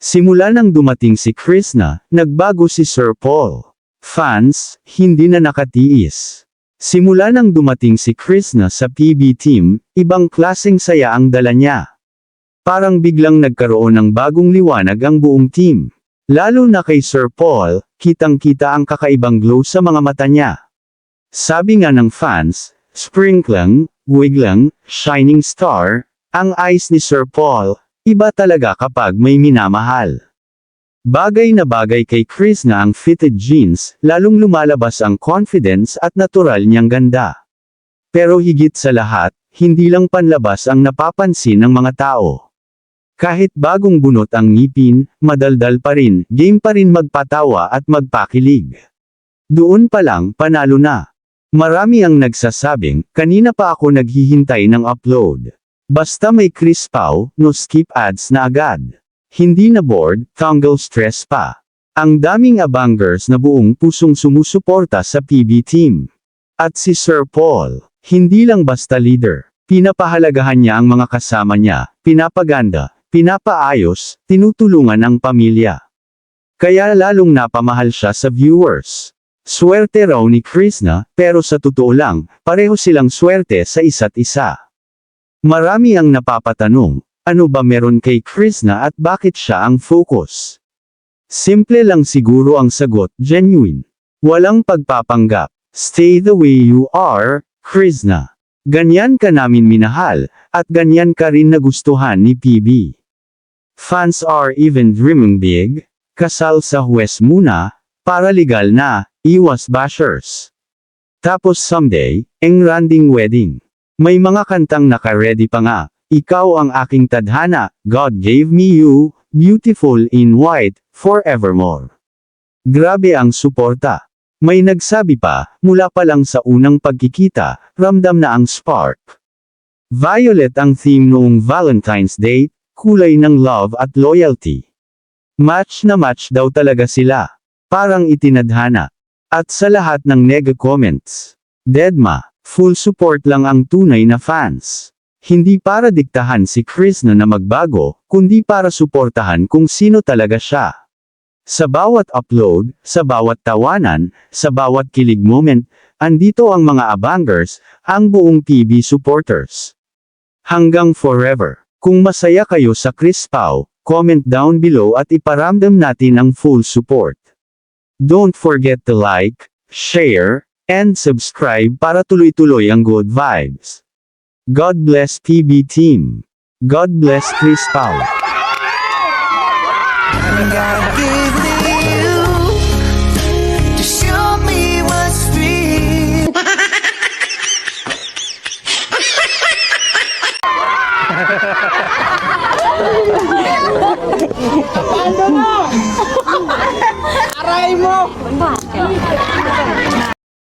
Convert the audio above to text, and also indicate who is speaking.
Speaker 1: Simula nang dumating si Krishna, nagbago si Sir Paul. Fans, hindi na nakatiis. Simula nang dumating si Krishna sa PB team, ibang klaseng saya ang dala niya. Parang biglang nagkaroon ng bagong liwanag ang buong team. Lalo na kay Sir Paul, kitang-kita ang kakaibang glow sa mga mata niya. Sabi nga ng fans, sprinkling, wiggling, shining star, ang eyes ni Sir Paul, iba talaga kapag may minamahal. Bagay na bagay kay Krishna ang fitted jeans, lalong lumalabas ang confidence at natural niyang ganda. Pero higit sa lahat, hindi lang panlabas ang napapansin ng mga tao. Kahit bagong bunot ang ngipin, madaldal pa rin, game pa rin magpatawa at magpakilig. Doon pa lang, panalo na. Marami ang nagsasabing, kanina pa ako naghihintay ng upload. Basta may Chris Pao, no skip ads na agad. Hindi na bored, tanggal stress pa. Ang daming abangers na buong pusong sumusuporta sa PB team. At si Sir Paul, hindi lang basta leader. Pinapahalagahan niya ang mga kasama niya, pinapaganda, pinapaayos, tinutulungan ang pamilya. Kaya lalong napamahal siya sa viewers. Swerte raw ni Krishna, pero sa totoo lang, pareho silang swerte sa isa't isa. Marami ang napapatanong, ano ba meron kay Krishna at bakit siya ang focus? Simple lang siguro ang sagot, genuine. Walang pagpapanggap. Stay the way you are, Krishna. Ganyan ka namin minahal, at ganyan ka rin nagustuhan ni PB. Fans are even dreaming big, kasal sa huwes muna, para legal na, iwas bashers. Tapos someday, engranding wedding. May mga kantang naka-ready pa nga. Ikaw ang aking tadhana, God gave me you, beautiful in white, forevermore. Grabe ang suporta. May nagsabi pa, mula pa lang sa unang pagkikita, ramdam na ang spark. Violet ang theme noong Valentine's Day, kulay ng love at loyalty. Match na match daw talaga sila. Parang itinadhana. At sa lahat ng nega comments, Dedma, full support lang ang tunay na fans. Hindi para diktahan si Krishna na magbago, kundi para suportahan kung sino talaga siya. Sa bawat upload, sa bawat tawanan, sa bawat kilig moment, andito ang mga abangers, ang buong PB supporters. Hanggang forever. Kung masaya kayo sa Chris Pao, comment down below at iparamdam natin ang full support. Don't forget to like, share, and subscribe para tuloy-tuloy ang good vibes. God bless PB team. God bless Chris Pao.
Speaker 2: God gave me you to show me what's real.
Speaker 3: Aray mo!